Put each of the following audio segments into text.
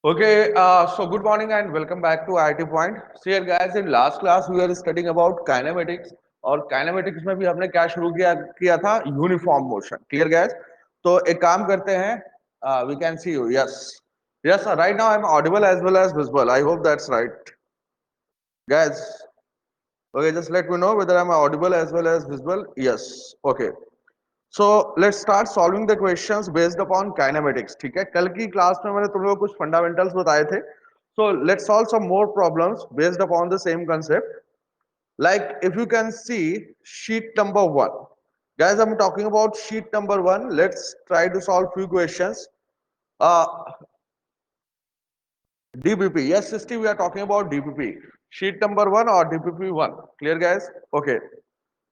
Okay, so good morning and welcome back to IIT Point. So here guys, in last class we are studying about kinematics और kinematics में भी हमने क्या शुरू किया था यूनिफॉर्म मोशन. Clear guys? तो एक काम करते हैं, we can see you. Yes, right now I'm audible as well as visible. I hope that's right, guys. Okay, just let me know whether I'm audible as well as visible. Yes. Okay. So let's start solving the questions based upon kinematics. ठीक है, कल की class में मैंने तुम लोगों को कुछ फंडामेंटल्स बताए थे. So let's solve some more problems based upon the same concept. Like if you can see sheet number one, guys, I'm talking about sheet number one. Let's try to solve few questions. Uh, DPP, yes, Sisti, we are talking about DPP. Sheet number one or DPP one. Clear, guys? Okay.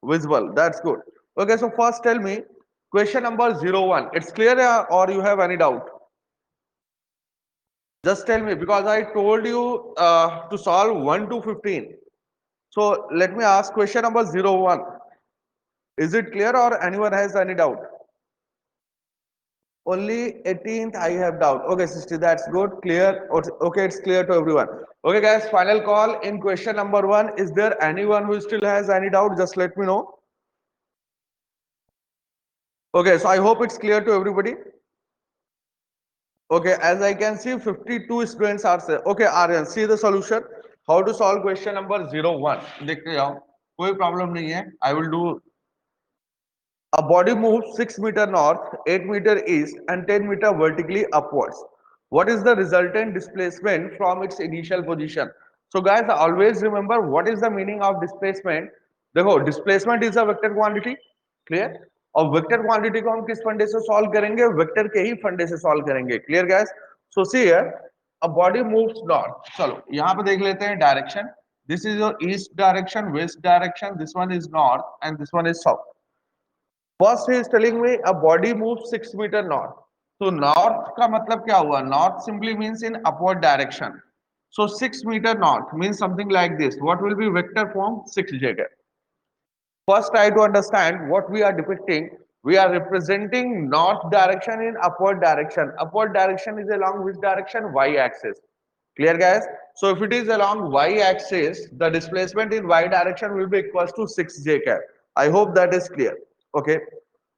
Visible. That's good. Okay, so first tell me question number 01. It's clear or you have any doubt? Just tell me because I told you to solve 1 to 15. So let me ask question number 01. Is it clear or anyone has any doubt? Only 18th I have doubt. Okay, sister, that's good. Clear. Okay, it's clear to everyone. Okay, guys, final call in question number one. Is there anyone who still has any doubt? Just let me know. Okay, so I hope it's clear to everybody. Okay, as I can see, 52 students are there. Okay, Aryan, see the solution. How to solve question number 01. देखते जाओ, कोई problem नहीं है. I will do. A body moves 6 meter north, 8 meter east, and 10 meter vertically upwards. What is the resultant displacement from its initial position? So, guys, always remember what is the meaning of displacement. देखो, displacement is a vector quantity. Clear? और vector quantity को हम किस फंडे से सॉल्व करेंगे? Vector के ही फंडे से सॉल्व करेंगे. Clear guys? So see here a body moves north. चलो यहां पे देख लेते हैं direction. This is your east direction, west direction, this one is north and this one is south. First he is telling me a body move 6 meter north. तो north का मतलब क्या हुआ? North simply means in upward direction. So 6 meter north means something like this. What will be vector form? 6j. First, try to understand what we are depicting. We are representing north direction in upward direction. Upward direction is along which direction? Y axis. Clear, guys? So if it is along Y axis, the displacement in Y direction will be equals to 6j cap. I hope that is clear. Okay.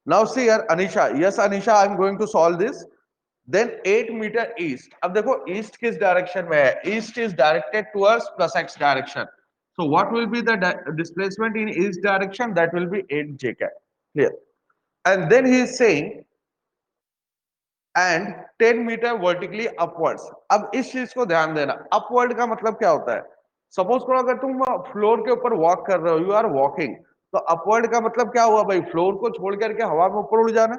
Now see here, Anisha. Yes, Anisha, I am going to solve this. Then 8 meter east. अब देखो east किस direction में है? East is directed towards plus x direction. So what will be the displacement in east direction? That will be 8j cap. Clear. And then he is saying and 10 meter vertically upwards. अब इस चीज को ध्यान देना. Upward का मतलब क्या होता है? सपोज करो अगर तुम फ्लोर के ऊपर वॉक कर रहे हो, यू आर वॉकिंग, तो अपवर्ड का मतलब क्या हुआ भाई? फ्लोर को छोड़ करके हवा में ऊपर उड़ जाना.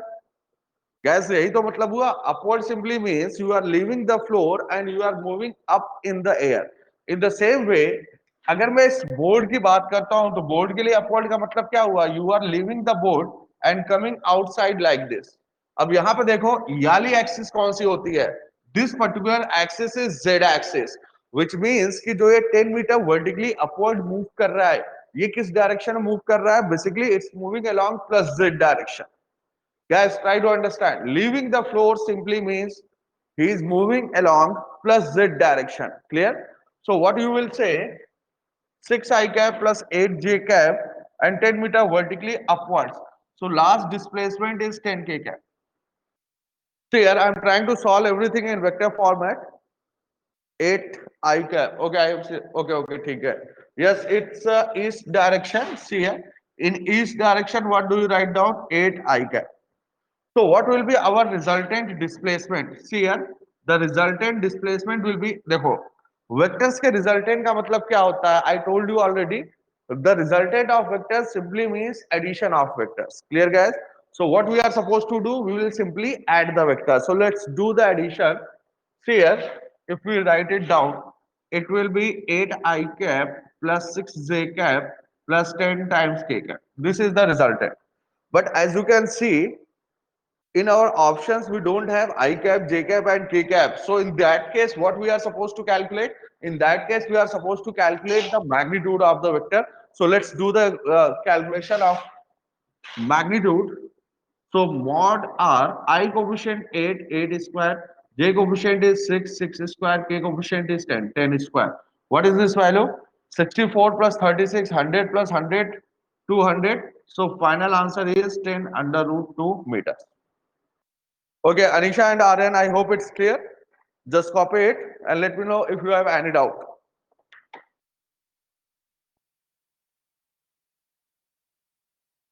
गैस यही तो मतलब हुआ. Upward simply means you are leaving the floor and you are moving up in the air. In the same way अगर मैं इस बोर्ड की बात करता हूं तो बोर्ड के लिए अपवर्ड का मतलब क्या हुआ? You are leaving the board and coming outside like this. अब यहां पे देखो याली एक्सिस कौन सी होती है? This particular axis is Z axis, which means कि जो ये 10 मीटर वर्टिकली अपवर्ड मूव कर रहा है, ये किस डायरेक्शन में मूव कर रहा है? Basically it's moving along plus Z direction. Guys, try to understand. Leaving the floor simply means he is moving along plus z direction. Clear? So what you will say, 6 I cap plus 8j cap and 10 meter vertically upwards. So last displacement is 10k cap. So here I am trying to solve everything in vector format. 8 I cap. Okay, I have okay, ठीक है. Yes, it's east direction. See here. In east direction, what do you write down? 8 I cap. So what will be our resultant displacement? See here, the resultant displacement will be, देखो, vectors के resultant का मतलब क्या होता है? I told you already. The resultant of vectors simply means addition of vectors. Clear, guys? So what we are supposed to do? We will simply add the vectors. So let's do the addition. See here, if we write it down, it will be 8 I cap plus 6j cap plus 10 times k cap. This is the resultant. But as you can see, in our options we don't have I cap, j cap and k cap. So in that case what we are supposed to calculate? In that case we are supposed to calculate the magnitude of the vector. So let's do the calculation of magnitude. So mod r, I coefficient 8, 8 square J coefficient is 6, 6 square, K coefficient is 10, 10 square. What is this value? 64 plus 36, 100 plus 100, 200. So final answer is 10 under root 2 meters. Okay, Anisha and Aryan, I hope it's clear. Just copy it and let me know if you have any doubt.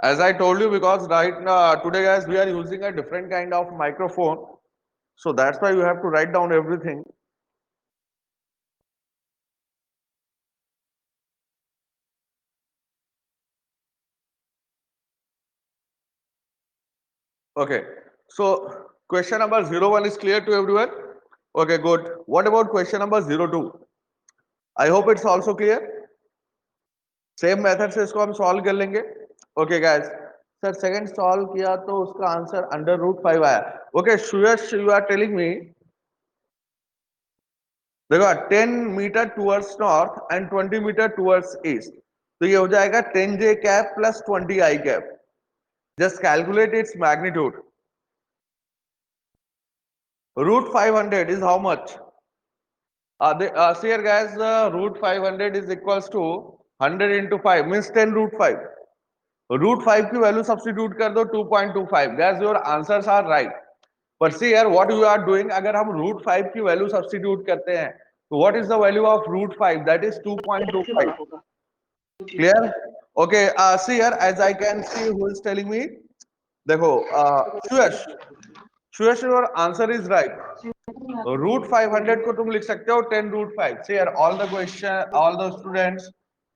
As I told you, because right now, today guys, we are using a different kind of microphone. So that's why you have to write down everything. Okay, so question number 01 is clear to everyone? Okay, good. What about question number 02? I hope it's also clear. Same method से इसको हम solve कर लेंगे. Okay guys, sir second solve किया तो उसका answer under root 5 आया. Okay Suyash, you are telling me, देखो 10 metre towards north and 20 metre towards east, तो ये हो जाएगा 10 J cap plus 20 I cap. Just calculate its magnitude. Root 500 is how much? See here guys, root 500 is equals to 100 into 5 means 10 root 5. Root 5 की value substitute कर दो 2.25. Guys, your answers are right. But see here what you are doing, अगर हम root 5 की value substitute करते हैं तो what is the value of root 5? That is 2.25. Clear? Okay, see here as I can see who is telling me. देखो, Suyash, Suyash, your answer is right. Root 500 को तुम लिख सकते हो 10 root 5. See all the question, all the students,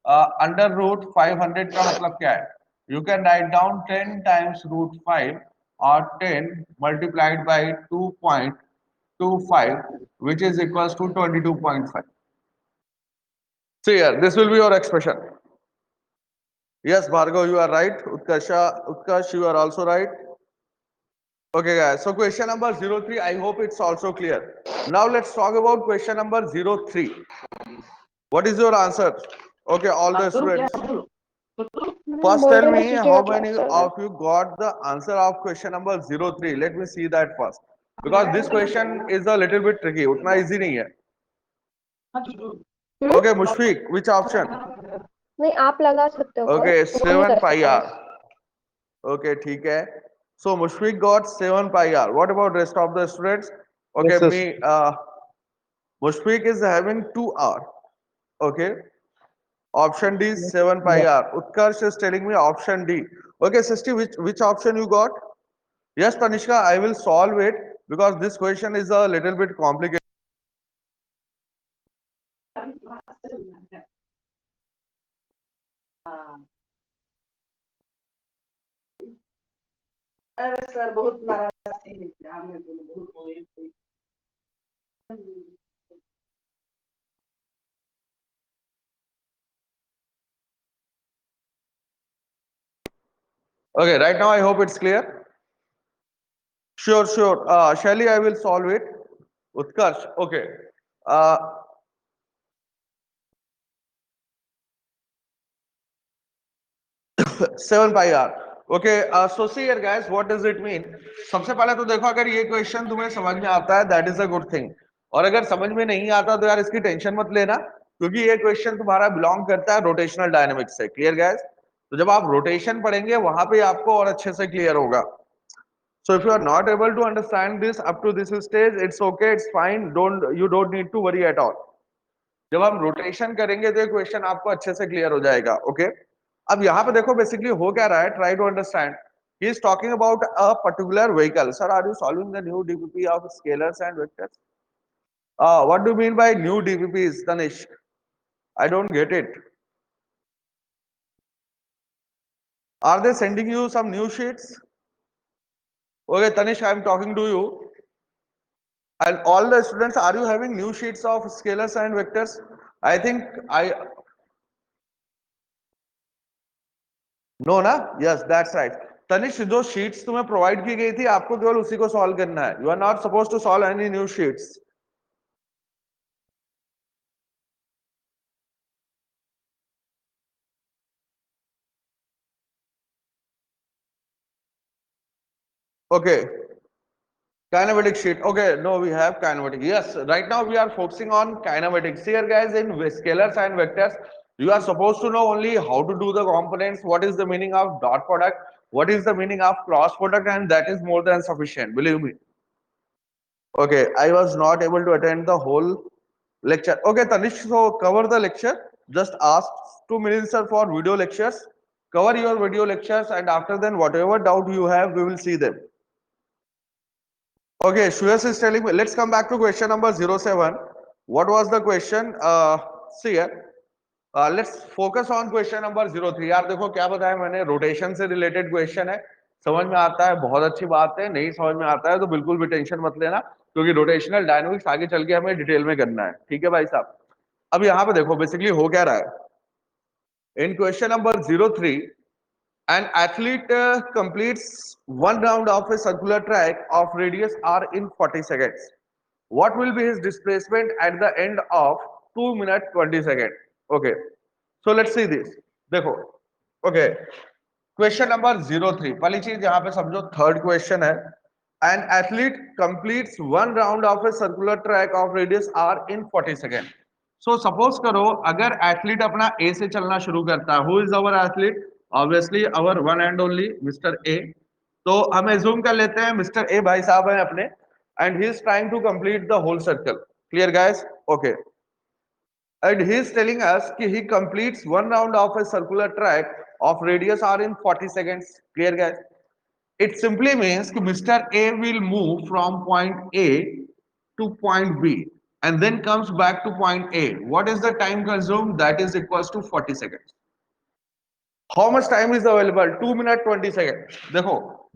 under root 500 का मतलब क्या है? You can write down 10 times root 5 और 10 multiplied by 2.25 which is equals to 22.5. See here, this will be your expression. Yes, Bhargav, you are right. Utkarsh, you are also right. Okay, guys. So question number 03, I hope it's also clear. Now let's talk about question number 03. What is your answer? Okay, all the students. First बोल tell रहे me मैं चीटी का how class many चल रहा है. of you got the answer of question number 03. Let me see that first. Because this question is a little bit tricky. उतना easy नहीं है. Okay, Mushfiq, which option? नहीं, आप लगा सकते हो Okay, फर्स्ट, वो नहीं 7 कर pi सकता. r. Okay, ठीक है. So Mushfiq got 7 pi r. What about rest of the students? Okay, Yes, yes. Mushfiq is having 2 r. Okay. Option D, Yes, 7 pi yeah. r. Utkarsh is telling me option D. Okay, Sisti, which option you got? Yes, Tanishka, I will solve it because this question is a little bit complicated. Okay, right now I hope it's clear. Sure, sure. Shelly, I will solve it. Utkarsh, okay. Uh, 7 pi r. Okay, so see here guys, what does it mean? सबसे पहले तो देखो, अगर ये question तुम्हें समझ में आता है that is a good thing. और अगर समझ में नहीं आता तो यार इसकी टेंशन मत लेना, क्योंकि ये क्वेश्चन तुम्हारा बिलोंग करता है रोटेशनल डायनेमिक्स से. Clear guys? तो जब आप रोटेशन पढ़ेंगे वहां पे आपको और अच्छे से क्लियर होगा. So if you are not able to understand this up to this stage, it's okay, it's fine. You don't need to worry at all. जब हम रोटेशन करेंगे तो ये क्वेश्चन आपको अच्छे से क्लियर हो जाएगा. ओके, अब यहाँ पे देखो बेसिकली हो क्या रहा है, try to understand. He is talking about a particular vehicle. Sir, are you solving the new DPP of scalars and vectors? What do mean by new DPPs, Tanish? I don't get it. Are they sending you some new sheets? Okay, Tanish, I am talking to you. And all the students, are you having new sheets of scalars and vectors? I think I no ना. Yes, that's right. Tanish, जो sheets तुम्हें provide की गई थी आपको केवल उसी को सॉल्व करना है. You are not suppose to solve any new sheets. Okay, Kinematic sheet. Okay, no, we have kinematic. Yes, right now we are focusing on kinematics. Here, guys, in scalars and vectors, you are supposed to know only how to do the components, what is the meaning of dot product, what is the meaning of cross product, and that is more than sufficient. Believe me. Okay, I was not able to attend the whole lecture. Okay, Tanish, so cover the lecture. Just ask to Minister for video lectures. Cover your video lectures, and after then, whatever doubt you have, we will see them. Okay, Shreyas is telling me, let's come back to question number 07. What was the question? See here. Let's focus on question number 03. यार देखो क्या बताया मैंने, rotation से related question है, समझ में आता है बहुत अच्छी बात है, नहीं समझ में आता है तो बिल्कुल भी टेंशन मत लेना, क्योंकि रोटेशनल डायनामिक्स आगे चल के हमें डिटेल में करना है, ठीक है भाई साहब। अब यहाँ पे देखो बेसिकली हो क्या रहा है इन question number 03। An athlete completes one round of a circular track of radius r in 40 seconds. What will be his displacement at the end of 2 minutes 20 seconds? Okay. So let's see this. देखो. Okay. Question number 03. पहली चीज यहाँ पे समझो third question है. An athlete completes one round of a circular track of radius r in 40 seconds. So suppose करो अगर athlete अपना ए से चलना शुरू करता है, who is our athlete? Obviously our one and only mister A. तो हम एज्यूम कर लेते हैं मिस्टर ए भाई साहब हैं अपने, and he is trying to complete the whole circle. Clear guys? Okay. And he is telling us that he completes one round of a circular track of radius r in 40 seconds. Clear guys? It simply means that Mr. A will move from point A to point B and then comes back to point A. What is the time consumed? That is equals to 40 seconds. How much time is available? 2 minutes 20 seconds. देखो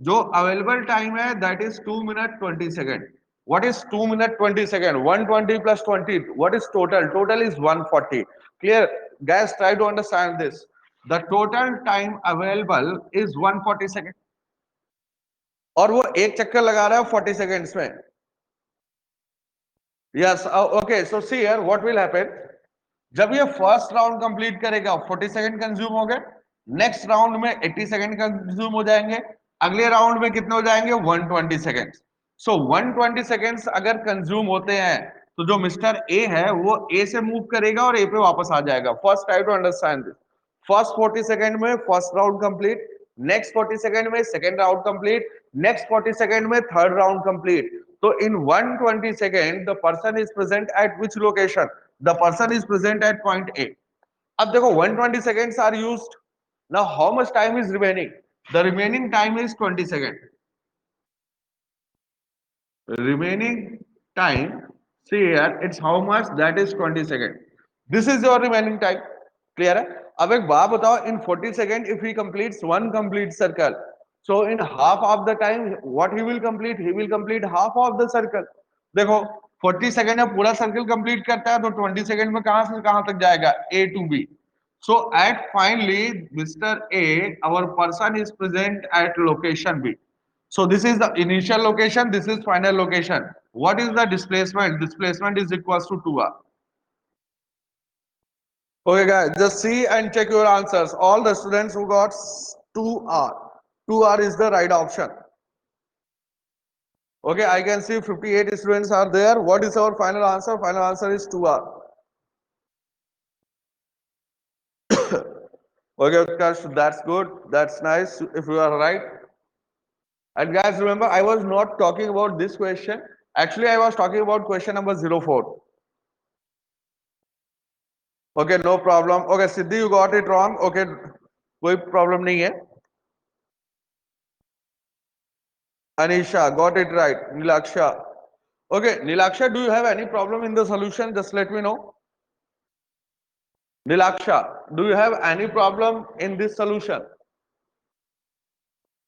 जो available time है that is 2 minutes 20 seconds. What is 2 minutes 20 seconds? 120 plus 20. What is total? Total is 140. Clear? Guys, try to understand this. The total time available is 140 seconds. और वो एक चक्कर लगा रहा है 40 seconds में. Yes. Okay. So see here what will happen. जब ये फर्स्ट राउंड कंप्लीट करेगा 40 सेकंड कंज्यूम हो गए, नेक्स्ट राउंड में 80 सेकंड कंज्यूम हो जाएंगे, अगले राउंड में कितने हो जाएंगे? 120 सेकंड। सो 120 सेकंड्स अगर कंज्यूम होते हैं तो जो मिस्टर ए है वो ए से मूव करेगा और ए पे वापस आ जाएगा। First try to understand this. First 40 second में first round complete, next 40 second में second round complete, next 40 second में थर्ड राउंड कंप्लीट। तो in 120 second the person is present at which location? The person is present at point A. अब देखो 120 seconds are used. Now how much time is remaining? The remaining time is 20 seconds. Remaining time, see here, it's how much? That is 20 seconds. This is your remaining time. Clear है? अब एक बात बताओ, in 40 seconds if he completes one complete circle, so in half of the time what he will complete? He will complete half of the circle. देखो 40 second में पूरा circle complete करता है तो 20 सेकंड में कहां से कहां तक जाएगा? A to B. So at finally Mr. A, our person is present at location B. So this is the initial location, this is final location. What is the displacement? Displacement is equals to 2r. Okay guys, just see and check your answers. All the students who got 2r. 2r is the right option. Okay, I can see 58 students are there. What is our final answer? Final answer is 2r. Okay, Utkarsh, that's good. That's nice if you are right. And guys, remember, I was not talking about this question. Actually, I was talking about question number 04. Okay, no problem. Okay, Siddhi, you got it wrong. Okay, कोई problem नहीं है. Anisha got it right. Nilaksha. Okay, Nilaksha, do you have any problem in the solution? Just let me know. Nilaksha, do you have any problem in this solution?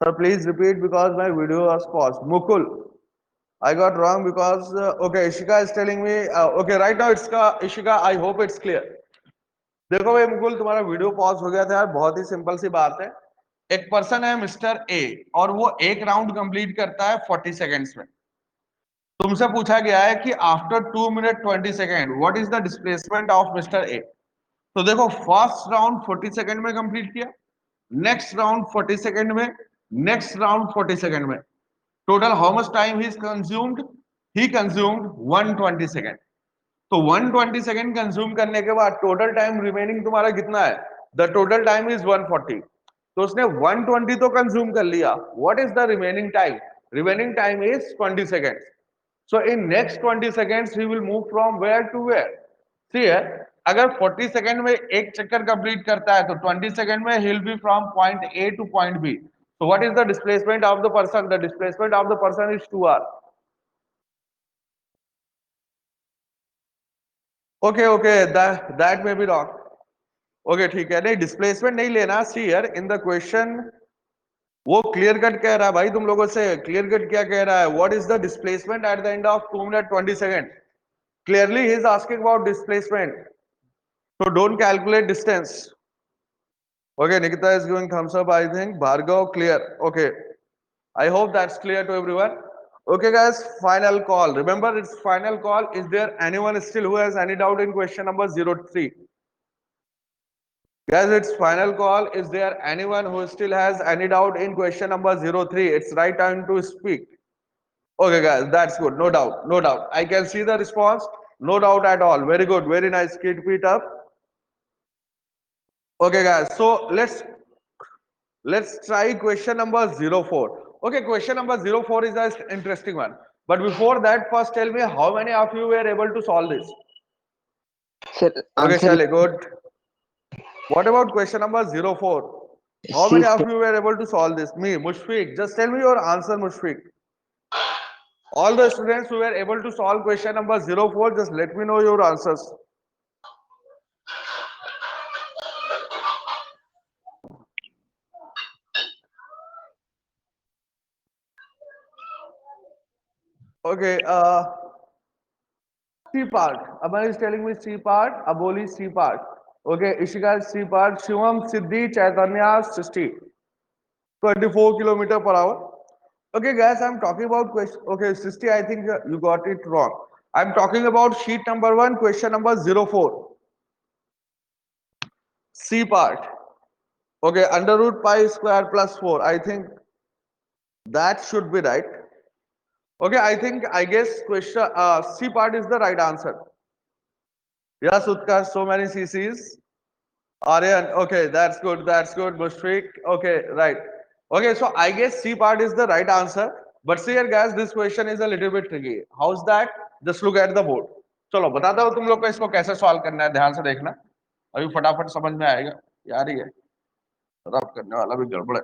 Sir, please repeat because my video was paused. Mukul, I got wrong because okay, Ishika is telling me okay, right now it's Ishika, I hope it's clear. देखो भाई मुकुल, तुम्हारा video pause हो गया था यार, बहुत ही simple सी बात है। एक पर्सन है मिस्टर ए और वो एक राउंड कंप्लीट करता है 40 सेकंड्स में। तुमसे पूछा गया है कि after 2 minute 20 second what is the displacement of mister A. तो देखो फर्स्ट राउंड 40 सेकंड में कंप्लीट किया, नेक्स्ट राउंड 40 सेकंड में, नेक्स्ट राउंड 40 सेकंड में, total how much time he's consumed? He consumed 120 second. तो 120 सेकेंड कंज्यूम करने के बाद टोटल टाइम रिमेनिंग तुम्हारा कितना है? The total time is 140. तो उसने 120 तो कंज्यूम कर लिया. What is the remaining time? Remaining time is 20 seconds. So in next 20 seconds he will move from where to where? See here, अगर 40 सेकंड में एक चक्कर कंप्लीट करता है तो 20 सेकंड में he will be from point A to point B. So what is the displacement of the person? The displacement of the person is 2r. Okay, that may be wrong. Okay, ठीक है. नहीं displacement नहीं लेना. See here in the question वो clear cut कह रहा है भाई तुम लोगों से. क्लियर कट क्या कह रहा है? What is the displacement at the end of 2 minute 20 seconds? Clearly he is asking about displacement. So don't calculate distance. Okay, Nikita is giving thumbs up, I think. Bhargav, clear. Okay. I hope that's clear to everyone. Okay, guys, final call. Remember, it's final call. Is there anyone still who has any doubt in question number 03? Guys, it's final call. Is there anyone who still has any doubt in question number 03? It's right time to speak. Okay, guys, that's good. No doubt. No doubt. I can see the response. No doubt at all. Very good. Very nice. Keep it up. Okay, guys. So let's try question number 04. Okay, question number 04 is an interesting one. But before that, first tell me how many of you were able to solve this? Sir, Okay, answer Shale, good. What about question number 04? How C many of square. you were able to solve this? Me, Mushfiq. Just tell me your answer, Mushfiq. All the students who were able to solve question number 04, just let me know your answers. Okay, C part. Aman is telling me C part. Aboli C part. Okay, Ishika C part. Shivam, Siddhi, Chaitanya, 60. 24 kilometer per hour. Okay, guys, I'm talking about question. Okay, 60, I think you got it wrong. I'm talking about sheet number 1, question number 04. C part. Okay, under root pi square plus 4. I think that should be right. Okay, I guess question C part is the right answer. Yes, Utkarsh, so many CCs. Aryan, okay, that's good, that's good. Mushfiq, okay, right. Okay, so I guess C part is the right answer. But see here, guys, this question is a little bit tricky. How's that? Just look at the board. चलो बताता हूँ तुम लोग को इसको कैसे solve करना है. ध्यान से देखना. अभी फटाफट समझ में आएगा. यार ही है. रब करने वाला भी गड़बड़ है.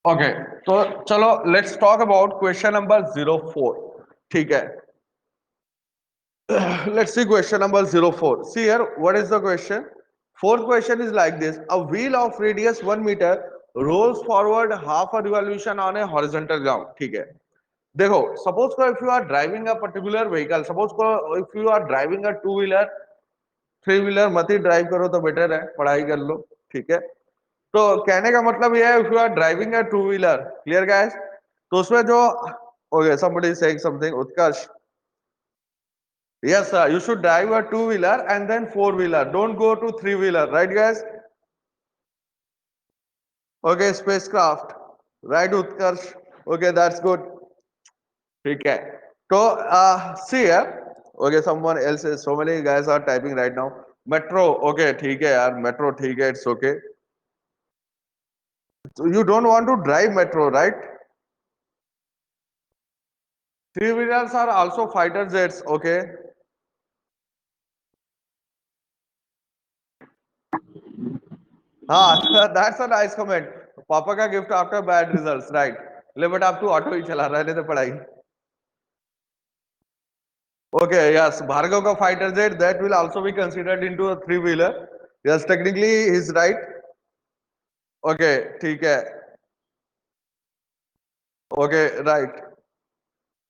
Okay, तो चलो let's talk about question number 04. ठीक है. Let's see question number 04. See here, what is the question? Fourth question is like this. A wheel of radius 1 meter rolls forward half a revolution on a horizontal ground. ठीक है. देखो, suppose को if you are driving a particular vehicle, suppose को if you are driving a two wheeler, three wheeler मत ही drive करो तो better है, पढ़ाई कर लो. ठीक है. तो कहने का मतलब यह है if you are driving a two wheeler, clear guys? तो उसमें जो okay, somebody is saying something. Utkarsh. Yes, sir. You should drive a two-wheeler and then four-wheeler. Don't go to three-wheeler, right, guys? Okay, spacecraft. Right, Utkarsh. Okay, that's good. Okay. So, see here. Okay, someone else is. So many guys are typing right now. Metro. Okay, ठीक है यार. Metro, ठीक है. It's okay. So you don't want to drive metro, right? Three-wheelers are also fighter jets. Okay. हाँ, that's a nice comment. पापा का gift after bad results, right. ले बेटा अब तू ऑटो ही चला रहा है, नहीं तो पढ़ाई. Okay, yes, Bhargav का fighter jet that will also be considered into a three wheeler. Yes, technically he's right. Okay, ठीक है. Okay, right.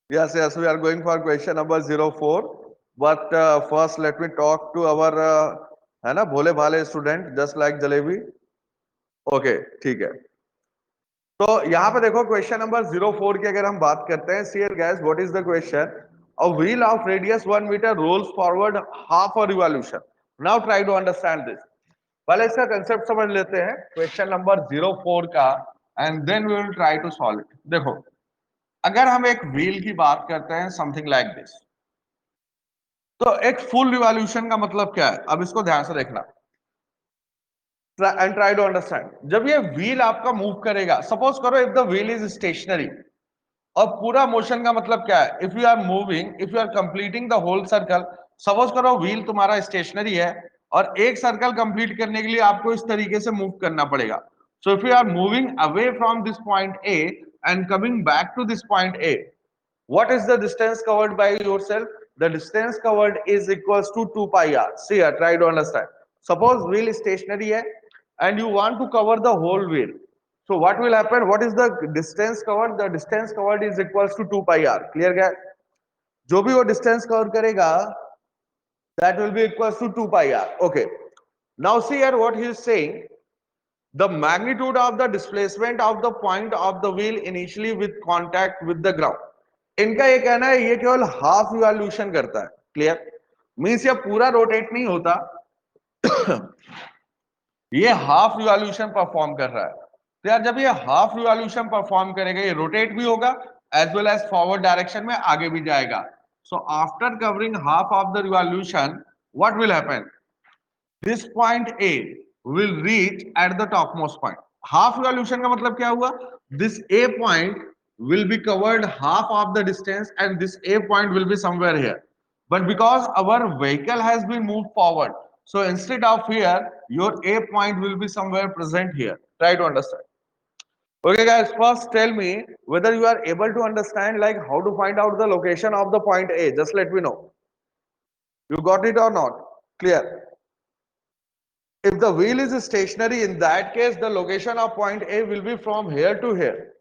Yes, we are going for question number 04. But first, let me talk to our, है ना, भोले भाले student, just like jalebi. Okay, ठीक है. तो यहाँ पे देखो क्वेश्चन नंबर 04 की अगर हम बात करते हैं, see here guys, what is the question? A wheel of radius 1 meter rolls forward half a revolution. Now try to understand this. पहले इसका कंसेप्ट समझ लेते हैं क्वेश्चन नंबर 04 का, and then we will try to solve it. देखो, अगर हम एक व्हील की बात करते हैं समथिंग लाइक दिस, तो एक फुल रिवॉल्यूशन का मतलब क्या है? अब इसको ध्यान से देखना एंड ट्राई टू अंडरस्टैंड. जब ये व्हील आपका मूव करेगा, सपोज करो if the wheel is stationary, और पूरा मोशन का मतलब क्या है? If you are moving, if you are completing the whole circle, suppose करो व्हील तुम्हारा स्टेशनरी है और एक सर्कल कंप्लीट करने के लिए आपको इस तरीके से मूव करना पड़ेगा. So if you are moving away from this point A and coming back to this point A, what is the distance covered by yourself? The distance covered is equals to 2 pi r. See here, try to understand. Suppose wheel is stationary hai and you want to cover the whole wheel. So what will happen? What is the distance covered? The distance covered is equals to 2 pi r. Clear guys? जो भी वो distance cover करेगा, that will be equals to 2 pi r. Okay. Now see here what he is saying. The magnitude of the displacement of the point of the wheel initially with contact with the ground. इनका ये कहना है ये केवल half evolution करता है. Clear? Means ये पूरा रोटेट नहीं होता, ये हाफ इवोल्यूशन परफॉर्म कर रहा है. तो यार जब ये हाफ इवोल्यूशन परफॉर्म करेगा, ये रोटेट भी होगा as well as forward direction में आगे भी जाएगा. So after covering half of the revolution, what will happen? This point A will reach at the topmost point. Half revolution का मतलब क्या हुआ? This A point will be covered half of the distance and this A point will be somewhere here. But because our vehicle has been moved forward, so instead of here, your A point will be somewhere present here. Try to understand. Okay guys, first tell me whether you are able to understand like how to find out the location of the point A. Just let me know. You got it or not? Clear? If the wheel is stationary, in that case, the location of point A will be from here to here.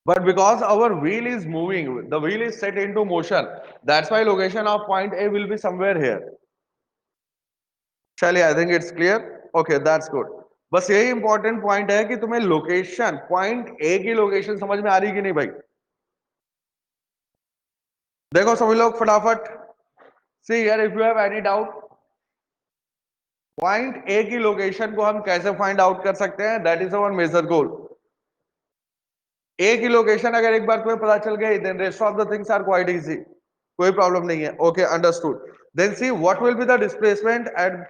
But because our wheel is moving, the wheel is set into motion. That's why location of point A will be somewhere here. Shally, I think it's clear. Okay, that's good. बस यही important point है कि तुम्हें location, point A की location समझ में आ रही कि नहीं भाई? देखो सभी लोग फटाफट. See here, if you have any doubt, point A की लोकेशन को हम कैसे फाइंड आउट कर सकते हैं? That is our major goal. A की लोकेशन अगर एक बार तुम्हें पता चल गई, then rest of the things are quite easy. कोई प्रॉब्लम नहीं है. Okay, understood. Then see what will be the displacement at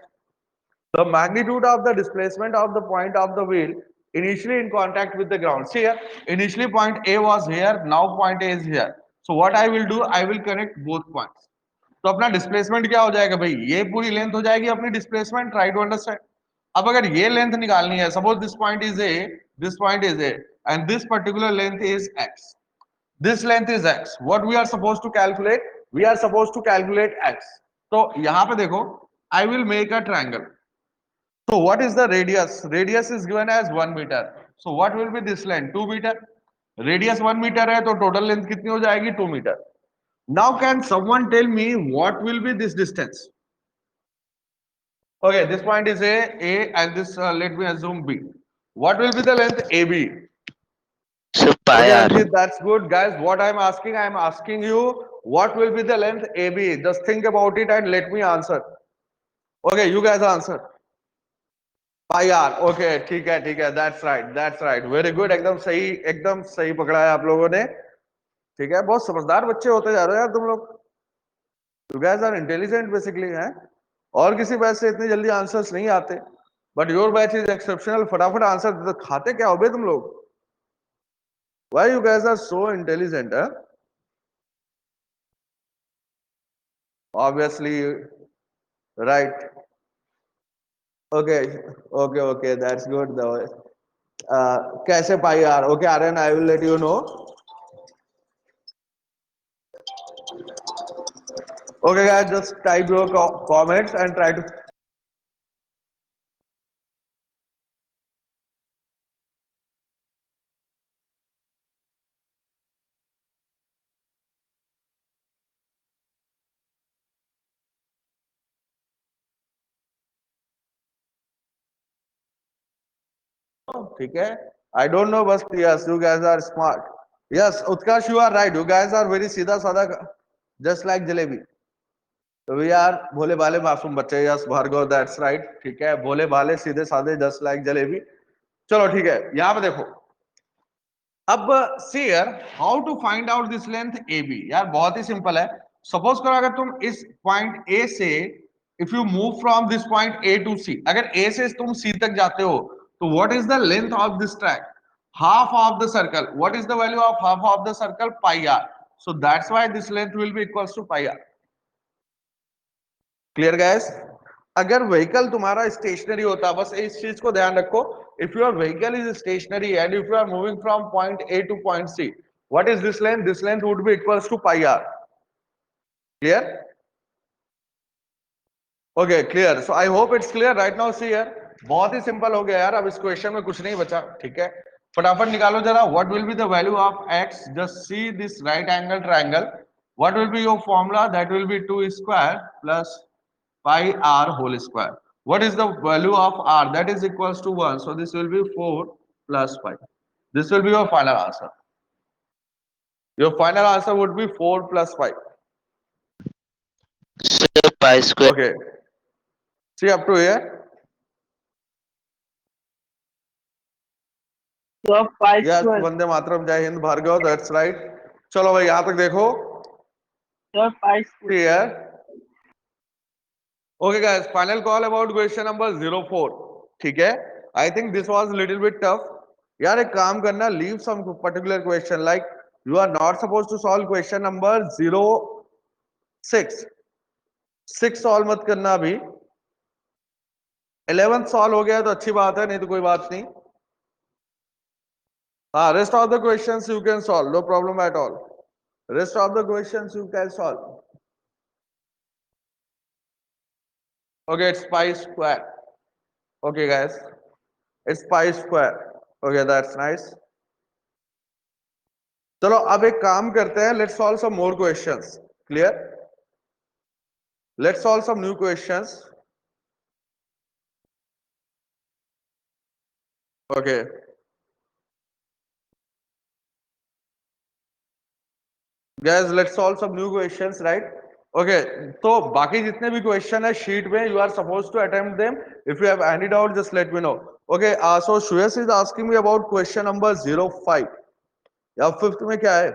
the magnitude of the displacement of the point of the wheel initially in contact with the ground. See here, initially point A was here, now point A is here. So what I will do, I will connect both points. तो अपना displacement क्या हो जाएगा भाई? ये पूरी length हो जाएगी अपनी डिस्प्लेसमेंट. Try to understand. अब अगर ये लेंथ निकालनी है, suppose this point is a, this point is a, and this particular length is x. This length is x. What we are supposed to calculate? We are supposed to calculate x. तो यहां पे देखो, I will make a triangle. So what is the radius? Radius is given as 1 meter. So what will be this length? 2 meter. Radius 1 meter है तो total length कितनी हो जाएगी? 2 meter. Now can someone tell me what will be this distance? Okay, this point is A and this let me assume B. What will be the length AB? So pi Okay, r. Ranjit, that's good, guys. What I'm asking you, what will be the length AB? Just think about it and let me answer. Okay, you guys answer. Pi r. Okay, ठीक है. That's right. Very good. एकदम सही पकड़ा है आप लोगों ने. ठीक है, बहुत समझदार बच्चे होते जा रहे हो यार तुम लोग. You guys are intelligent basically, हैं? और किसी बैच से इतनी जल्दी आंसर्स नहीं आते. But your batch is exceptional. फटाफट आंसर खाते क्या हो बे तुम लोग? Why you guys are so intelligent, huh? Obviously, right. Okay, that's good though. कैसे पाई यार? Okay, Aryan, I will let you know. Okay, guys, just type your comments and try to ठीक है, आई डोंट नो, बस yes you guys are smart, yes Utkarsh you are right, you guys are very सीधा साधा, just like jalebi. तो we are भोले भाले मासूम बच्चे, yes Bhargava that's right, ठीक है, भोले भाले सीधे साधे जस्ट लाइक जलेबी। चलो ठीक है, यहां पे देखो, अब सी यार, how to find out this length A B, यार बहुत ही सिंपल है। सपोज करो अगर तुम इस पॉइंट ए से, if you move from this point A to C, अगर ए से तुम सी तक जाते हो, तो what is the length of this track? Half of the circle, what is the value of half of the circle? Pi r, so that's why this length will be equals to pi r. Clear guys? अगर vehicle तुम्हारा stationary होता, बस इस चीज को ध्यान रखो, if your vehicle is stationary and if you are moving from point A to point C, what is this length? This length would be equals to pi r. Clear? Okay clear, so I hope it's clear right now. See यार, बहुत ही simple हो गया यार, अब इस question में कुछ नहीं बचा, ठीक है, फटाफट निकालो जरा, what will be the value of x? Just see this right angle triangle, what will be your formula? That will be 2 square plus pi r whole square. What is the value of r? That is equals to 1. So this will be 4 plus pi. This will be your final answer. Your final answer would be 4 plus pi. Sir, pi square. Okay. See up to here. So pi Yes, square. Vande Mataram, जय Hind, Bhargava, that's right. चलो भाई यहाँ तक देखो। So pi square. See here. Okay guys, final call about question number 04. ठीक है? I think this was little bit tough. यार एक काम करना, leave some particular question, like you are not supposed to solve question number 06. 6 solve मत करना अभी, 11th solve हो गया तो अच्छी बात है, नहीं तो कोई बात नहीं। हाँ, rest of the questions you can solve, no problem at all, rest of the questions you can solve. Okay, it's pi square. Okay guys, it's pi square. Okay that's nice. चलो अब एक काम करते हैं, let's solve some more questions. Clear? Let's solve some new questions. Okay, guys let's solve some new questions, right? Okay, तो बाकी जितने भी क्वेश्चन है शीट में, you are supposed to attempt them. If you have any doubt, just let me know. Okay, so Shreyas is asking me about question number 05. या fifth में क्या है?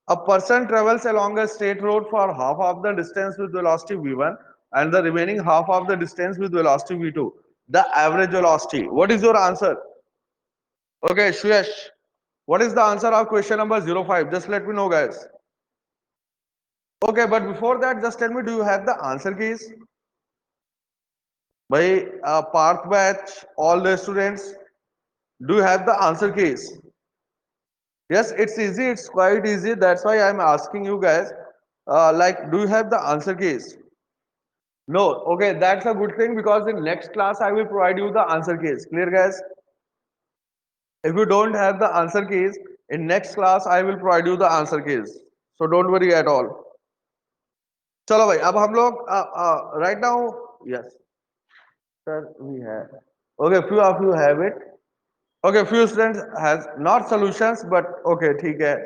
A person travels along a straight road for half of the distance with velocity v1 and the remaining half of the distance with velocity v2. The average velocity. What is your answer? Okay, Shreyash, what is the answer of question number 05? Just let me know, guys. Okay, but before that, just tell me, do you have the answer keys? By Parth batch, all the students, do you have the answer keys? Yes, it's easy. It's quite easy. That's why I'm asking you guys. Like, do you have the answer keys? No. Okay, that's a good thing because in next class I will provide you the answer keys. Clear, guys? If you don't have the answer keys, in next class I will provide you the answer keys. So don't worry at all. चलो भाई, अब हम लोग right now, yes. Sir, we have. Okay, few of you have it. Okay, few students has not solutions, but okay, ठीक है.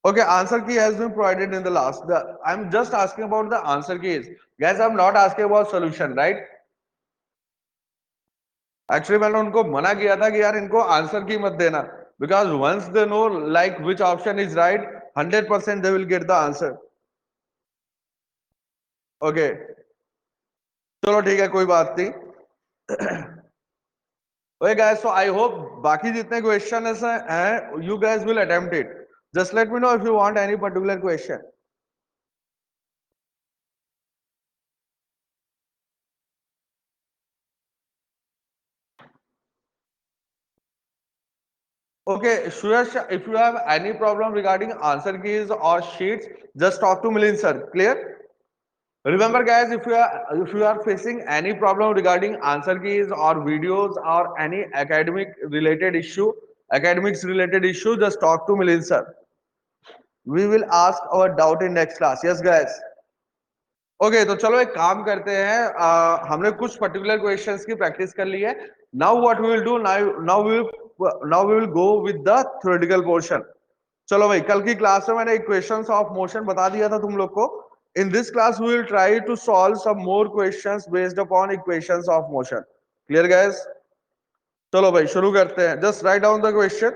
Okay, answer key has been provided in the last. I'm just asking about the answer keys. Guys, I'm not asking about solution, right? Actually, मैंने उनको मना किया था कि यार इनको आंसर की मत देना, because once they know like which option is right, 100% they will get the answer. Okay, चलो ठीक है, कोई बात नहीं. Okay guys, so I hope बाकी जितने क्वेश्चन हैं you guys will attempt it. Just let me know if you want any particular question. Okay, Suyash, if you have any problem regarding answer keys or sheets, just talk to Milind sir. Clear? Remember guys, if you are facing any problem regarding answer keys or videos or any academics related issue, just talk to Milind sir. We will ask our doubt in next class. Yes guys. Okay तो चलो एक काम करते हैं, हमने कुछ particular questions की practice कर ली है, Now what we will do now we will go with the theoretical portion. चलो भाई, कल की क्लास में मैंने इक्वेशंस ऑफ मोशन बता दिया था तुम लोग को. In this class we will try to solve some more questions based upon equations of motion. Clear guys? चलो भाई शुरू करते हैं. Just write down the question.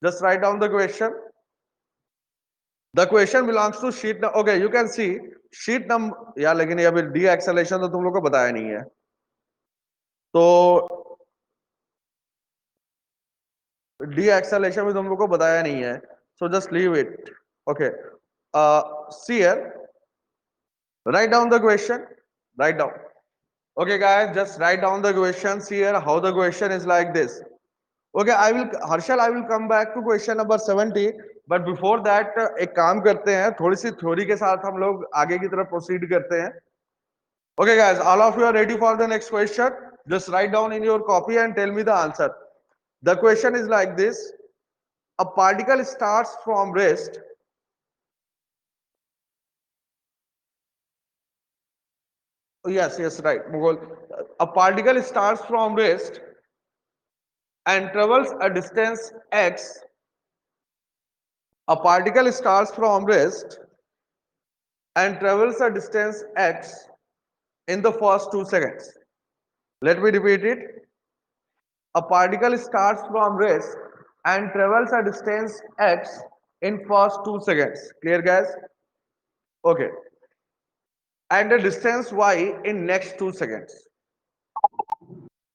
Just write down the question. The question belongs to sheet. Okay, you can see sheet number यार, लेकिन ये अभी D acceleration तो तुम लोग को बताया नहीं है, तो डी एक्सेलेरेशन भी तुम लोग को बताया नहीं है. So just leave it. Okay, see here, right down the question. Write down. Okay guys, just write down the question. See here how the question is like this. Okay, Harshal, I will come back to question number 70, but before that एक काम करते हैं, थोड़ी सी theory के साथ हम लोग आगे की तरफ प्रोसीड करते हैं. Okay guys, all of you are ready for the next question. Just write down in your copy and tell me the answer. The question is like this. A particle starts from rest. Yes, right. Mughal. A particle starts from rest and travels a distance x. A particle starts from rest and travels a distance x in the first 2 seconds. Let me repeat it. A particle starts from rest and travels a distance x in first 2 seconds. Clear guys? Okay. And the distance y in next 2 seconds.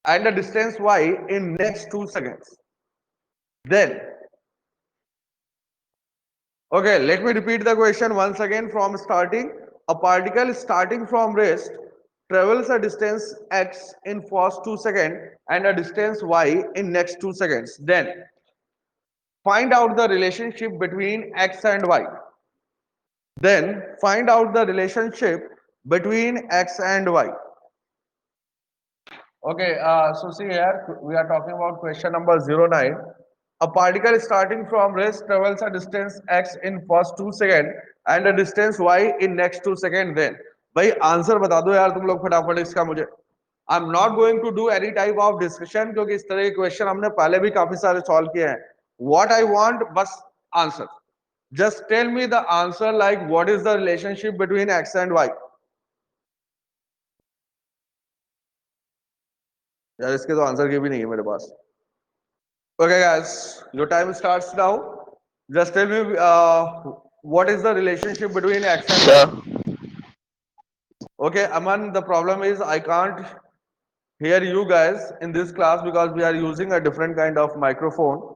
And the distance y in next 2 seconds. Then, okay, let me repeat the question once again from starting. A particle starting from rest travels a distance x in first 2 seconds and a distance y in next 2 seconds. Then, find out the relationship between x and y. Then, find out the relationship between x and y. Okay, so see here, we are talking about question number 09. A particle starting from rest travels a distance x in first 2 seconds and a distance y in next 2 seconds. Then, भाई answer बता दो यार तुम लोग फटाफट इसका मुझे. I am not going to do any type of discussion, क्योंकि इस तरह के क्वेश्चन हमने पहले भी काफी सारे सॉल्व किए हैं. व्हाट आई वांट बस answer. Just tell me the answer, like what is the relationship between X and Y. यार इसके तो आंसर की भी नहीं है मेरे पास. Okay guys, your time starts now. Just tell me what is the relationship between x and y. Sir, Okay, Aman, the problem is I can't hear you guys in this class because we are using a different kind of microphone.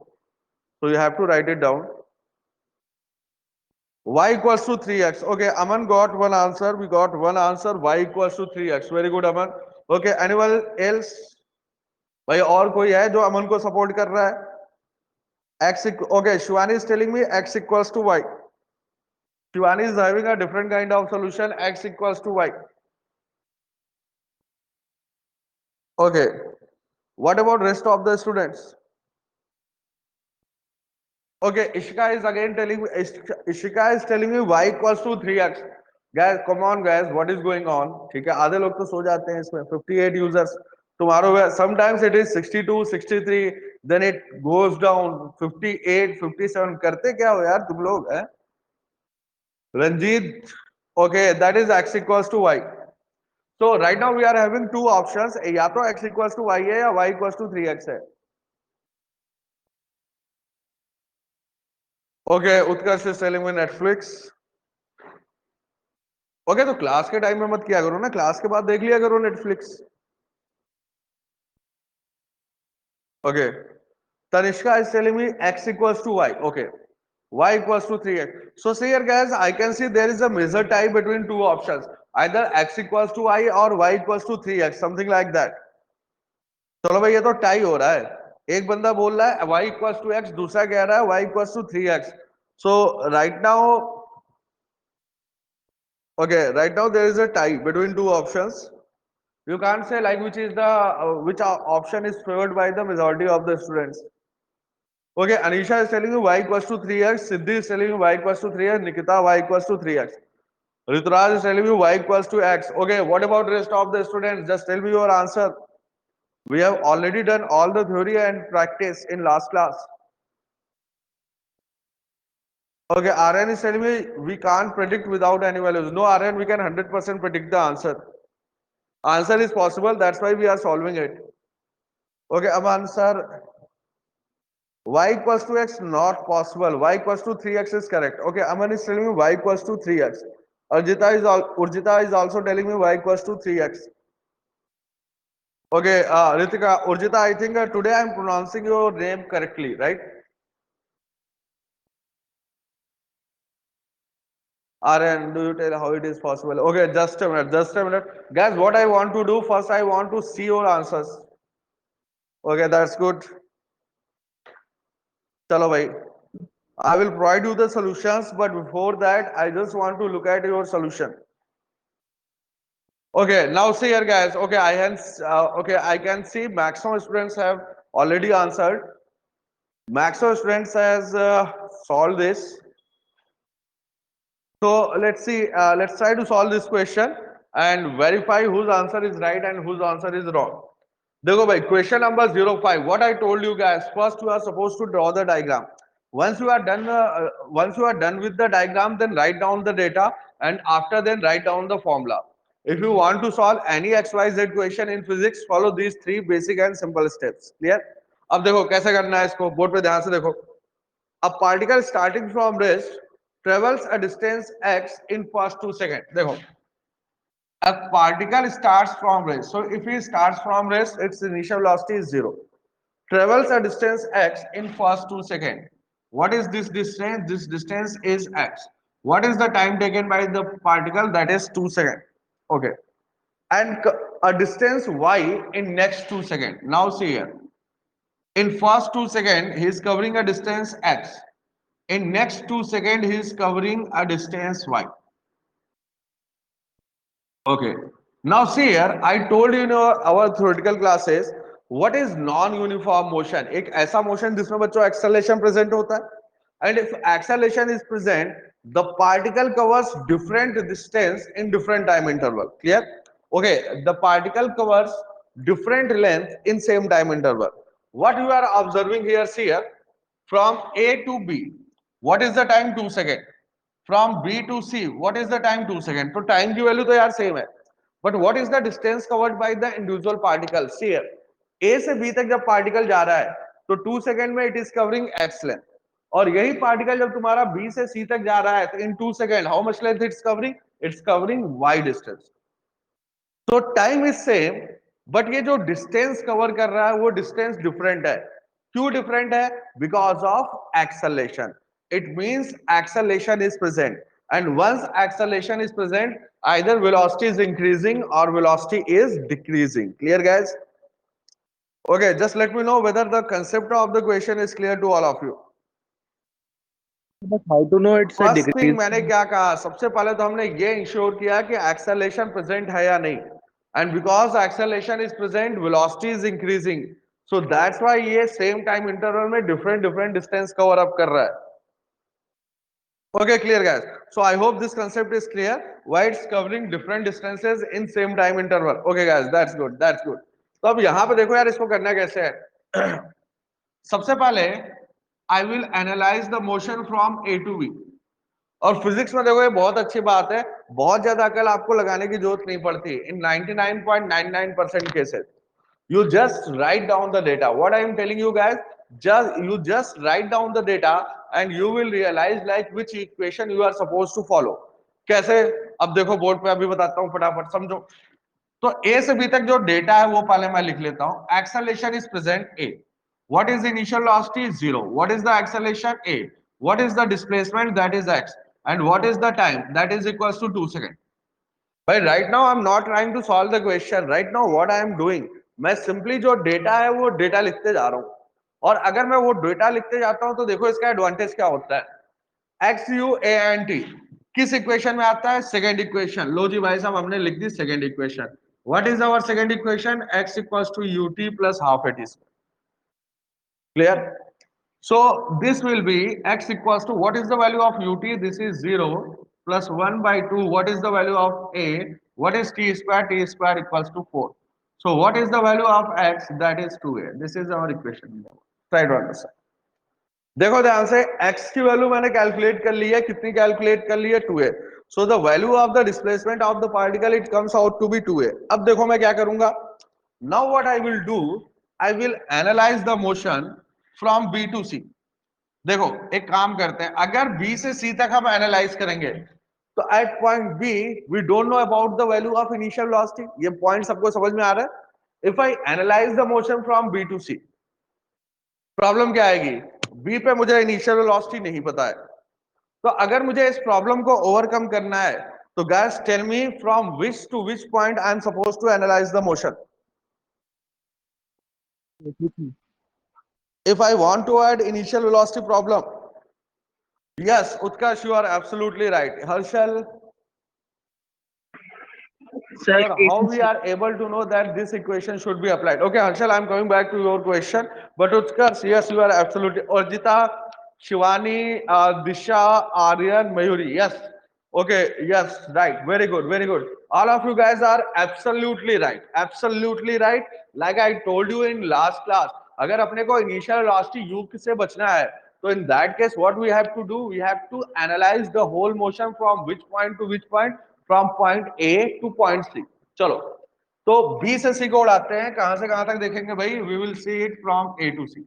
So you have to write it down. Y equals to 3x. Okay, Aman got one answer. We got one answer. Y equals to 3x. Very good, Aman. Okay, anyone else? भाई और कोई है जो अमन को support कर रहा है? X, okay, Shivani is telling me x equals to y. Shivani is having a different kind of solution, x equals to y. Okay, what about rest of the students? Okay, Ishika is again telling me, Ishika is telling me y equals to 3x. Guys, come on guys, what is going on? ठीक है, आधे लोग तो सो जाते हैं इसमें. 58 users. Tomorrow, sometimes it is 62, 63, then it goes down 58, 57. करते क्या हो यार तुम लोग हैं? Ranjit, okay, that is x equals to y. So right now we are having two options. या तो x equals to y है या y equals to 3x है. Okay, Utkarsh is telling me Netflix. Okay, तो class के time में मत किया करो ना, क्लास के बाद देख लिया करो Netflix. Okay, Tanishka is telling me x equals to y. Okay, y equals to 3x. So see here guys, I can see there is a major tie between two options. Either x equals to y or y equals to 3x, something like that. चलो भाई ये तो tie हो रहा है. एक बंदा बोल रहा है y equals to x, दूसरा कह रहा है y equals to 3x. So right now, okay, right now there is a tie between two options. You can't say like which is the which option is favored by the majority of the students. Okay, Anisha is telling you y equals to 3x. Siddhi is telling you y equals to 3x. Nikita, y equals to 3x. Rituraj is telling you y equals to x. Okay, what about rest of the students? Just tell me your answer. We have already done all the theory and practice in last class. Okay, RN is telling me we can't predict without any values. No, RN, we can 100% predict the answer. Answer is possible, that's why we are solving it. Okay, Aman sir, y equals to x not possible. Y equals to 3x is correct. Okay, Aman is telling me y equals to 3x. Urjita is also telling me y equals to 3x. Okay, Ritika, Urjita, I think today I am pronouncing your name correctly, right? RN, do you tell how it is possible? Okay, just a minute, just a minute. Guys, what I want to do first, I want to see your answers. Okay, that's good. Chalo bhai. I will provide you the solutions, but before that, I just want to look at your solution. Okay, now see here, guys. Okay, I can see maximum students have already answered. Maximum students has solved this. So let's see. Let's try to solve this question and verify whose answer is right and whose answer is wrong. देखो भाई question number 05 what I told you guys first you are supposed to draw the diagram once you are done with the diagram then write down the data and after then write down the formula if you want to solve any xyz question in physics follow these three basic and simple steps clear अब देखो कैसे करना है इसको board पे ध्यान से देखो a particle starting from rest travels a distance x in first 2 seconds देखो a particle starts from rest. So if it starts from rest, its initial velocity is 0. Travels a distance x in first 2 seconds. What is this distance? This distance is x. What is the time taken by the particle? That is 2 seconds. Okay. And a distance y in next 2 seconds. Now see here. In first 2 seconds, he is covering a distance x. In next 2 seconds, he is covering a distance y. Okay. Now see here, I told you in our theoretical classes, what is non-uniform motion? एक ऐसा motion जिसमें बच्चों acceleration present होता है. And if acceleration is present, the particle covers different distance in different time interval. Clear? Okay, the particle covers different length in same time interval. What you are observing here, see here, from A to B, what is the time? 2 seconds. From B to C, what is the time? 2 seconds. तो time की value तो यार same है. But what is the distance covered by the individual particle? See here, A से B तक जब particle जा रहा है, तो 2 सेकंड में it is covering x length. और यही particle जब तुम्हारा B से C तक जा रहा है, तो in 2 seconds, how much length it's covering? It's covering y distance. तो टाइम इज सेम बट ये जो डिस्टेंस कवर कर रहा है वो डिस्टेंस डिफरेंट है क्यों डिफरेंट है because of acceleration it means acceleration is present and once acceleration is present either velocity is increasing or velocity is decreasing clear guys okay just let me know whether the concept of the question is clear to all of you But how to know it's a first thing decrease? मैंने क्या कहा सबसे पहले तो हमने ये ensure किया कि एक्सेलेरेशन प्रेजेंट है या नहीं and because acceleration is present velocity is increasing so that's why ये सेम टाइम इंटरवल में different different distance cover up कर रहा है okay clear guys so I hope this concept is clear why it's covering different distances in same time interval okay guys that's good तो अब यहां पे देखो यार इसको करना कैसे है सबसे पहले I will analyse the motion from A to B और फिजिक्स में देखो ये बहुत अच्छी बात है बहुत ज्यादा अकल आपको लगाने की जरूरत नहीं पड़ती इन 99.99% cases you just write down the data what I am telling you guys just write down the data and you will realize like which equation you are supposed to follow कैसे अब देखो बोर्ड पे अभी बताता हूँ फटाफट समझो तो ए से बी तक जो डेटा है वो पहले मैं लिख लेता हूं acceleration is present A what is the initial velocity 0 what is the acceleration a what is the displacement that is x and what is the time that is equals to 2 seconds but right now I'm not trying to solve the question right now what I am doing मैं simply जो data है वो data लिखते जा रहा हूं और अगर मैं वो डेटा लिखते जाता हूं तो देखो इसका एडवांटेज क्या होता है X U A N T किस इक्वेशन में आता है सेकंड इक्वेशन लो जी भाई साहब हमने लिख दी second equation what is our second equation x equals to ut plus half at clear so this will be x equals to what is the value of ut this is 0 plus 1 by 2 what is the value of a what is t square equals to 4 So what is the value of x? That is 2a. This is our equation. Try to understand. देखो ध्यान से x की value मैंने calculate कर ली है, कितनी calculate कर ली है 2a. So the value of the displacement of the particle it comes out to be 2a. अब देखो मैं क्या करूंगा. Now what I will do, I will analyse the motion from b to c. देखो एक काम करते हैं, अगर b से c तक हम एनालाइज करेंगे तो at point b we don't know about the value of initial velocity. ये पॉइंट सबको समझ में आ रहा है. If I analyse the motion from b to c, problem क्या आएगी. b पे मुझे इनिशियल वेलोसिटी नहीं पता है. तो अगर मुझे इस प्रॉब्लम को ओवरकम करना है तो guys tell me from which to which point I am suppose to analyse the motion. If I want to add initial velocity problem, yes, Utkarsh, you are absolutely right. Harshal, Sir, sir, how we are able to know that this equation should be applied? Okay, Harshal, I'm coming back to your question. But Utkarsh, yes, you are absolutely. Orjita, Shivani, Disha, Aryan, Mayuri, yes. Okay, yes, right. Very good, very good. All of you guys are absolutely right. Absolutely right. Like I told you in last class, अगर अपने को initial velocity u से बचना है, तो in that case, what we have to do? We have to analyze the whole motion from which point to which point, from point A to point C. चलो, तो B से C को उड़ाते हैं, कहां से कहां तक देखेंगे भाई? We will see it from A to C.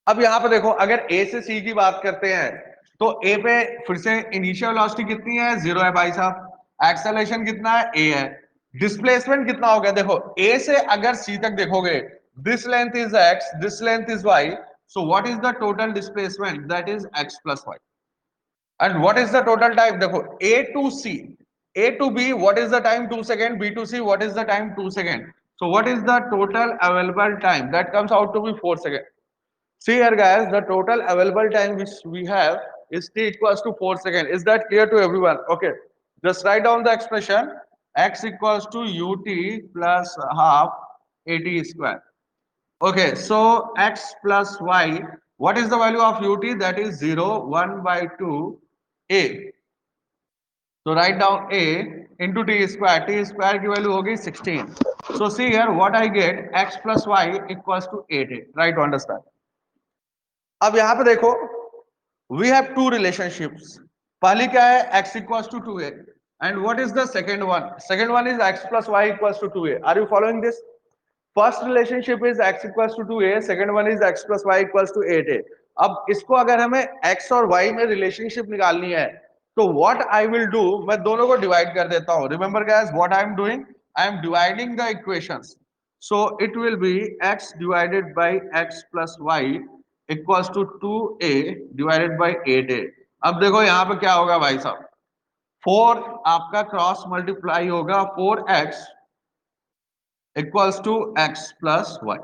अब यहां पे देखो, अगर A से C की बात करते हैं तो A पे फिर से इनिशियल वेलोसिटी कितनी है? 0 है भाई साहब. एक्सेलरेशन कितना है? A है. डिस्प्लेसमेंट कितना हो गया? देखो A से अगर C तक देखोगे, this length is x, this length is y. So what is the total displacement? That is x plus y. And what is the total time? देखो A to C, A to B, what is the time? 2 second. B to C, what is the time? 2 second. So what is the total available time? That comes out to be 4 second. See here guys, the total available time which we have is t equals to 4 second. Is that clear to everyone? Okay. Just write down the expression x equals to ut plus half at square. Okay, so x plus y, what is the value of ut? That is 0, 1 by 2 a. So write down a into t square. T square की value होगी 16. So see here what I get, x plus y equals to 8a. Try to understand. अब यहां पे देखो, we have two relationships. पहली क्या है? x equals to 2a. And what is the second one? Second one is x plus y equals to 2a. Are you following this? First relationship is x equals to 2a, second one is x plus y equals to 8a. अब इसको अगर हमें x और y में relationship निकालनी है तो what I will do, मैं दोनों को डिवाइड कर देता हूं. Remember guys what I am doing, I am dividing the equations. So it will be x divided by x plus y equals to 2a divided by 8a. अब देखो यहां पे क्या होगा भाई साहब, 4 आपका क्रॉस मल्टीप्लाई होगा 4x equals to x plus y.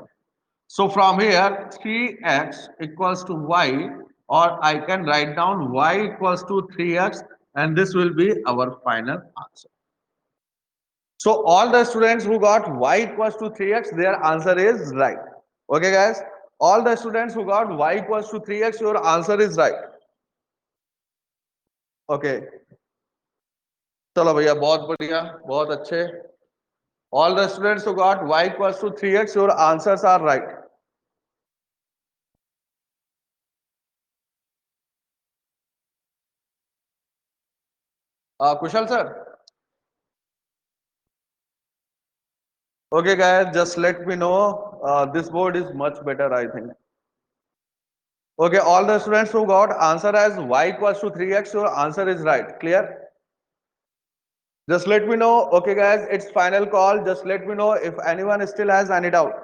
So from here 3x equals to y, or I can write down y equals to 3x, and this will be our final answer. So all the students who got y equals to 3x, their answer is right. Okay guys, all the students who got y equals to 3x, your answer is right. Okay, चलो भैया, बहुत बढ़िया, बहुत अच्छे. All the students who got y equals to 3x, your answers are right. Kushal sir. Okay guys, just let me know. This board is much better, I think. Okay, all the students who got answer as y equals to 3x, your answer is right. Clear? Just let me know. Okay guys, it's final call. Just let me know if anyone still has any doubt.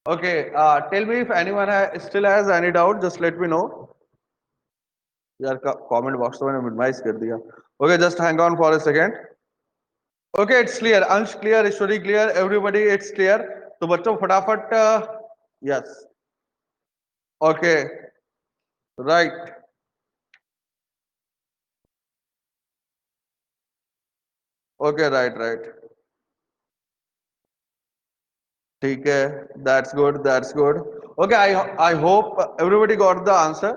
Okay, tell me if anyone still has any doubt. Just let me know. यार comment box तो मैंने minimize कर दिया. Okay, just hang on for a second. Okay, it's clear. Ansh clear, Ishwari clear, everybody it's clear. तो बच्चों फटाफट yes. Okay, right. Okay, right. ठीक है, that's good, that's good. Okay, I hope everybody got the answer.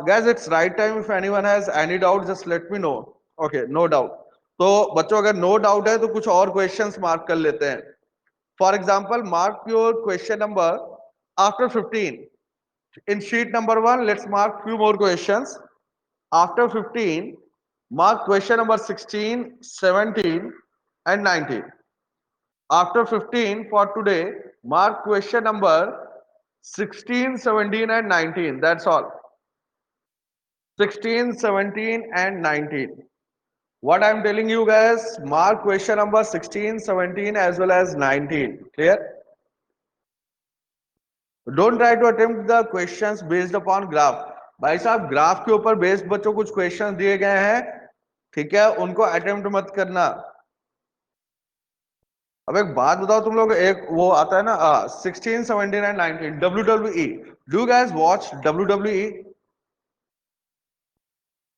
Guys, it's right time. If anyone has any doubt, just let me know. Okay, no doubt. तो बच्चों अगर no doubt है तो कुछ और questions mark कर लेते हैं. For example mark your question number after 15. In sheet number 1, let's mark few more questions. After 15, mark question number 16, 17 and 19. After 15 for today, mark question number 16, 17 and 19. That's all. 16, 17 and 19. What I'm telling you guys, mark question number 16, 17 as well as 19. Clear? Don't try to attempt the questions based upon graph. भाई साहब graph के ऊपर based बच्चों कुछ questions दिए गए हैं, ठीक है, उनको अटेम्प्ट मत करना. अब एक बात बताओ तुम लोग, एक वो आता है ना 16, 17 and 19 WWE. Do guys watch WWE?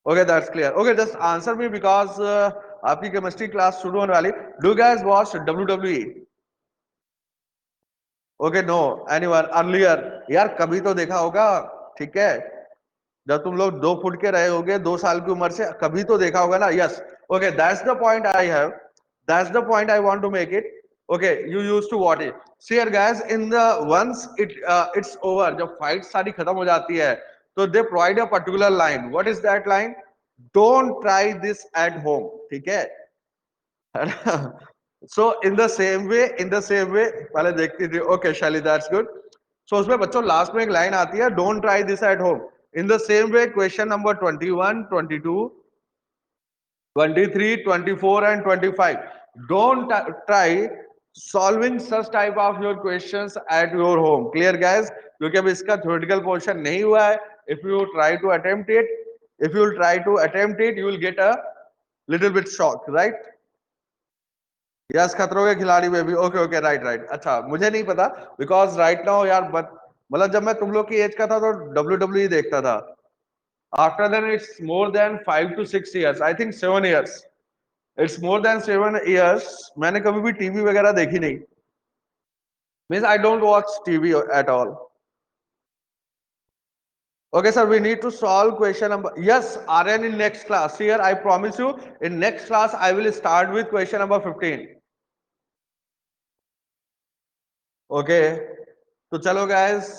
Okay that's clear. Okay just answer me because आपकी केमिस्ट्री क्लास शुरू होने वाली. Do guys watch WWE? Okay no anyone earlier. यार कभी तो देखा होगा, ठीक है, जब तुम लोग 2 फुट के रहे होगे 2 साल की उम्र से, कभी तो देखा होगा ना. Yes okay that's the point I have, that's the point I want to make it. Okay you used to what it see here guys in the once it's over, जब फाइट सारी खत्म हो जाती है तो they provide a particular line. What is that line? Don't try this at home. ठीक है. सो इन the same वे पहले देखती थी. ओके शैली दैट्स गुड. सो उसमें बच्चों लास्ट में एक लाइन आती है, don't try this at home. In the same way question number 21, 22, 23, 24 and 25. Don't try solving such type of your questions at your home. Clear guys? क्योंकि अब इसका theoretical portion नहीं हुआ है. If you try to attempt it, you will get a little bit shocked, right? Yes खतरों के खिलाड़ी में भी. Okay okay right right. अच्छा मुझे नहीं पता बिकॉज राइट नाउ यार, बट मतलब जब मैं तुम लोग की एज का था तो WWE देखता था. After then it's more than 5 to 6 years, I think 7 years. It's more than 7 years मैंने कभी भी टीवी वगैरह देखी नहीं. Means I don't watch TV at all. Okay, sir, we need to solve question number. Yes, Aryan in next class. Here, I promise you, in next class, I will start with question number 15. Okay. So, chalo guys,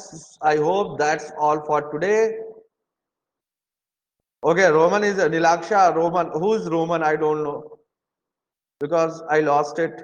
I hope that's all for today. Okay, Roman is Nilaksha. Roman, who is Roman? I don't know because I lost it.